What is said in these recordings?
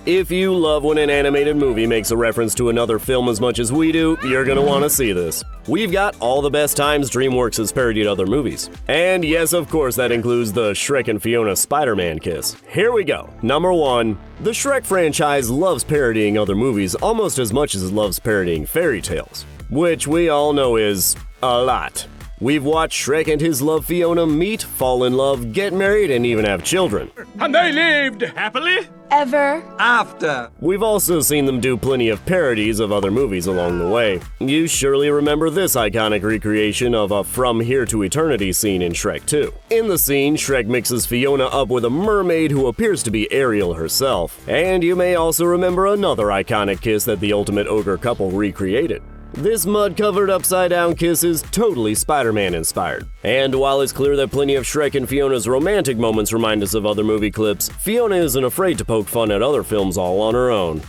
If you love when an animated movie makes a reference to another film as much as we do, you're gonna want to see this. We've got all the best times Dreamworks has parodied other movies. And yes, of course, that includes the Shrek and Fiona Spider-Man kiss. Here we go. Number 1. The Shrek franchise loves parodying other movies almost as much as it loves parodying fairy tales, which we all know is a lot. We've watched Shrek and his love Fiona meet, fall in love, get married, and even have children. And they lived happily ever after. We've also seen them do plenty of parodies of other movies along the way. You surely remember this iconic recreation of a From Here to Eternity scene in Shrek 2. In the scene, Shrek mixes Fiona up with a mermaid who appears to be Ariel herself. And you may also remember another iconic kiss that the Ultimate Ogre couple recreated. This mud-covered upside-down kiss is totally Spider-Man inspired. And while it's clear that plenty of Shrek and Fiona's romantic moments remind us of other movie clips, Fiona isn't afraid to poke fun at other films all on her own.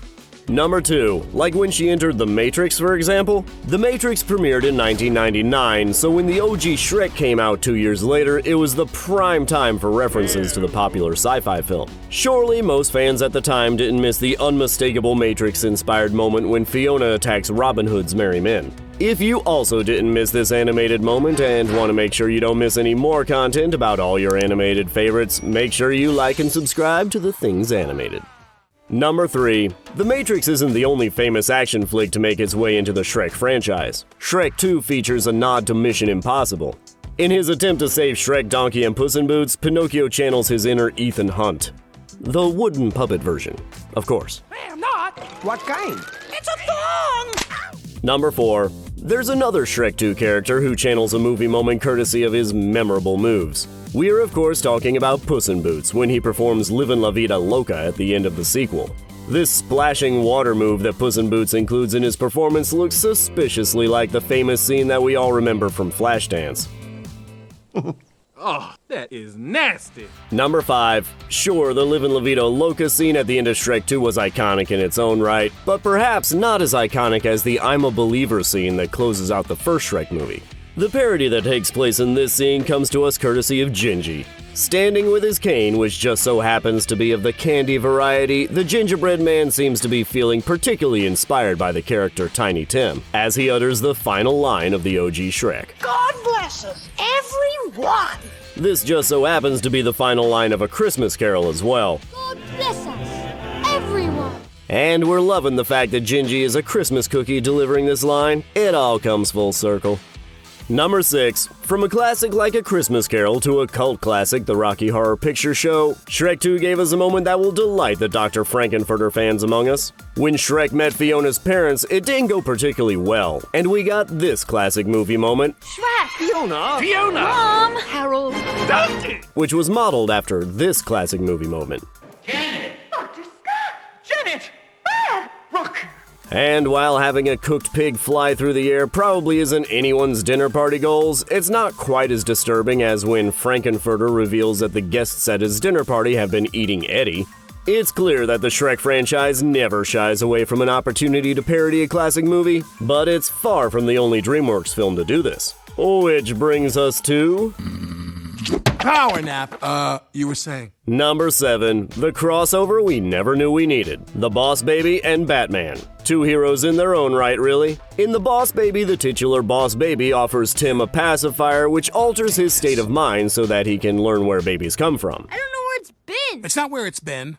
Number 2. Like when she entered The Matrix, for example? The Matrix premiered in 1999, so when the OG Shrek came out 2 years later, it was the prime time for references to the popular sci-fi film. Surely most fans at the time didn't miss the unmistakable Matrix-inspired moment when Fiona attacks Robin Hood's merry men. If you also didn't miss this animated moment and want to make sure you don't miss any more content about all your animated favorites, make sure you like and subscribe to The Things Animated. Number 3. The Matrix isn't the only famous action flick to make its way into the Shrek franchise. Shrek 2 features a nod to Mission Impossible. In his attempt to save Shrek, Donkey, and Puss in Boots, Pinocchio channels his inner Ethan Hunt. The wooden puppet version, of course. Hey, I'm not. What kind? It's a thong! Number 4. There's another Shrek 2 character who channels a movie moment courtesy of his memorable moves. We're of course talking about Puss in Boots when he performs Livin' La Vida Loca at the end of the sequel. This splashing water move that Puss in Boots includes in his performance looks suspiciously like the famous scene that we all remember from Flashdance. Oh, that is nasty. Number 5. Sure, the Livin' La Vida Loca scene at the end of Shrek 2 was iconic in its own right, but perhaps not as iconic as the I'm a Believer scene that closes out the first Shrek movie. The parody that takes place in this scene comes to us courtesy of Gingy. Standing with his cane, which just so happens to be of the candy variety, the Gingerbread Man seems to be feeling particularly inspired by the character Tiny Tim, as he utters the final line of the OG Shrek. God bless us, everyone! This just so happens to be the final line of A Christmas Carol as well. God bless us, everyone! And we're loving the fact that Gingy is a Christmas cookie delivering this line. It all comes full circle. Number 6. From a classic like A Christmas Carol to a cult classic, The Rocky Horror Picture Show, Shrek 2 gave us a moment that will delight the Dr. Frankenfurter fans among us. When Shrek met Fiona's parents, it didn't go particularly well, and we got this classic movie moment, Shrek! Fiona! Mom! Harold! Donkey! which was modeled after this classic movie moment. Dr. Scott! Janet! Look! And while having a cooked pig fly through the air probably isn't anyone's dinner party goals, it's not quite as disturbing as when Frankenfurter reveals that the guests at his dinner party have been eating Eddie. It's clear that the Shrek franchise never shies away from an opportunity to parody a classic movie, but it's far from the only Dreamworks film to do this. Which brings us to... Power nap. You were saying? Number 7. The crossover we never knew we needed. The Boss Baby and Batman. Two heroes in their own right, really. In The Boss Baby, the titular Boss Baby offers Tim a pacifier which alters his state of mind so that he can learn where babies come from. I don't know where it's been! It's not where it's been.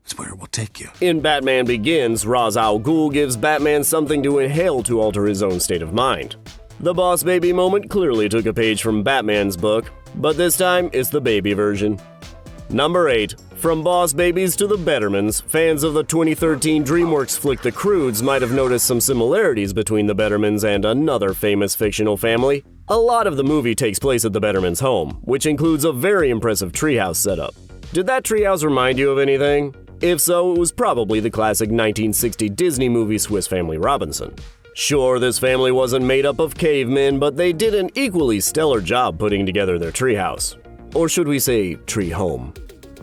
It's where it will take you. In Batman Begins, Ra's al Ghul gives Batman something to inhale to alter his own state of mind. The Boss Baby moment clearly took a page from Batman's book, but this time it's the baby version. Number 8. From Boss Babies to the Bettermans, fans of the 2013 Dreamworks flick The Croods might have noticed some similarities between the Bettermans and another famous fictional family. A lot of the movie takes place at the Bettermans' home, which includes a very impressive treehouse setup. Did that treehouse remind you of anything? If so, it was probably the classic 1960 Disney movie Swiss Family Robinson. Sure, this family wasn't made up of cavemen, but they did an equally stellar job putting together their treehouse. Or should we say, tree home.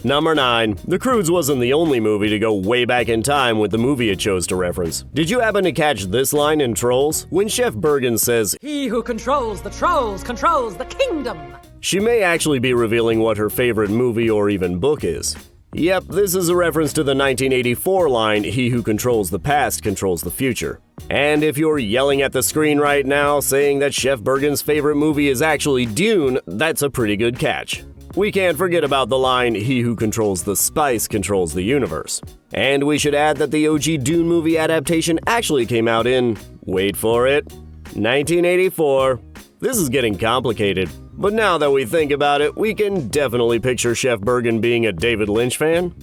Number 9. The Croods wasn't the only movie to go way back in time with the movie it chose to reference. Did you happen to catch this line in Trolls? When Chef Bergen says, "He who controls the trolls controls the kingdom." She may actually be revealing what her favorite movie or even book is. Yep, this is a reference to the 1984 line, "He who controls the past controls the future." And if you're yelling at the screen right now saying that Chef Bergen's favorite movie is actually Dune, that's a pretty good catch. We can't forget about the line, "He who controls the spice controls the universe." And we should add that the OG Dune movie adaptation actually came out in, wait for it, 1984. This is getting complicated, but now that we think about it, we can definitely picture Chef Bergen being a David Lynch fan.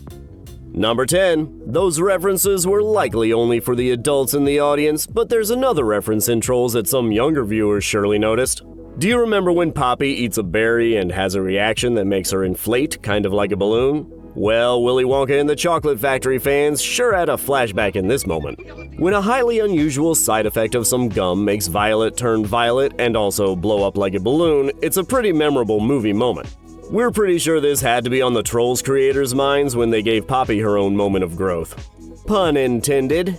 Number 10. Those references were likely only for the adults in the audience, but there's another reference in Trolls that some younger viewers surely noticed. Do you remember when Poppy eats a berry and has a reaction that makes her inflate, kind of like a balloon? Well, Willy Wonka and the Chocolate Factory fans sure had a flashback in this moment. When a highly unusual side effect of some gum makes Violet turn violet and also blow up like a balloon, it's a pretty memorable movie moment. We're pretty sure this had to be on the Trolls creators' minds when they gave Poppy her own moment of growth. Pun intended.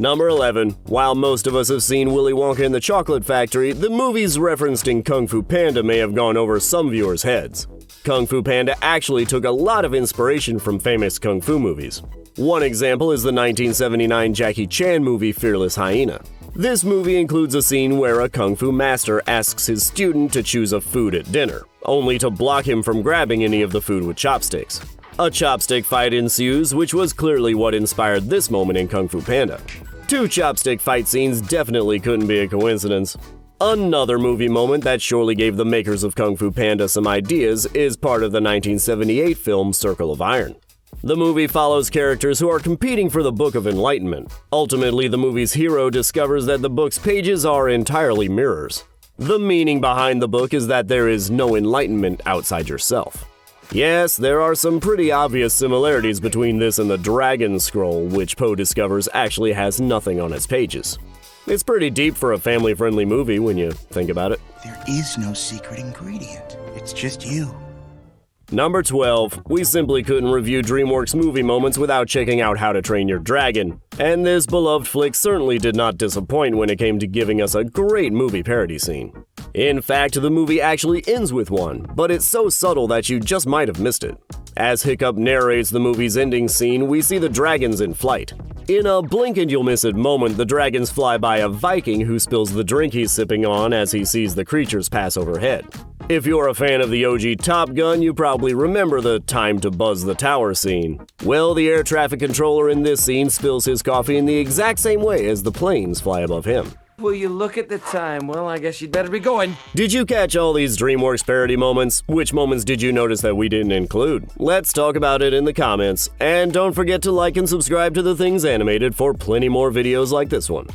Number 11. While most of us have seen Willy Wonka and the Chocolate Factory, the movies referenced in Kung Fu Panda may have gone over some viewers' heads. Kung Fu Panda actually took a lot of inspiration from famous Kung Fu movies. One example is the 1979 Jackie Chan movie Fearless Hyena. This movie includes a scene where a Kung Fu master asks his student to choose a food at dinner, only to block him from grabbing any of the food with chopsticks. A chopstick fight ensues, which was clearly what inspired this moment in Kung Fu Panda. Two chopstick fight scenes definitely couldn't be a coincidence. Another movie moment that surely gave the makers of Kung Fu Panda some ideas is part of the 1978 film Circle of Iron. The movie follows characters who are competing for the Book of Enlightenment. Ultimately, the movie's hero discovers that the book's pages are entirely mirrors. The meaning behind the book is that there is no enlightenment outside yourself. Yes, there are some pretty obvious similarities between this and the Dragon Scroll, which Poe discovers actually has nothing on its pages. It's pretty deep for a family-friendly movie when you think about it. There is no secret ingredient. It's just you. Number 12. We simply couldn't review Dreamworks movie moments without checking out How to Train Your Dragon. And this beloved flick certainly did not disappoint when it came to giving us a great movie parody scene. In fact, the movie actually ends with one, but it's so subtle that you just might have missed it. As Hiccup narrates the movie's ending scene, we see the dragons in flight. In a blink and you'll miss it moment, the dragons fly by a Viking who spills the drink he's sipping on as he sees the creatures pass overhead. If you're a fan of the OG Top Gun, you probably remember the time to buzz the tower scene. Well, the air traffic controller in this scene spills his coffee in the exact same way as the planes fly above him. Will you look at the time? Well, I guess you'd better be going. Did you catch all these Dreamworks parody moments? Which moments did you notice that we didn't include? Let's talk about it in the comments. And don't forget to like and subscribe to The Things Animated for plenty more videos like this one.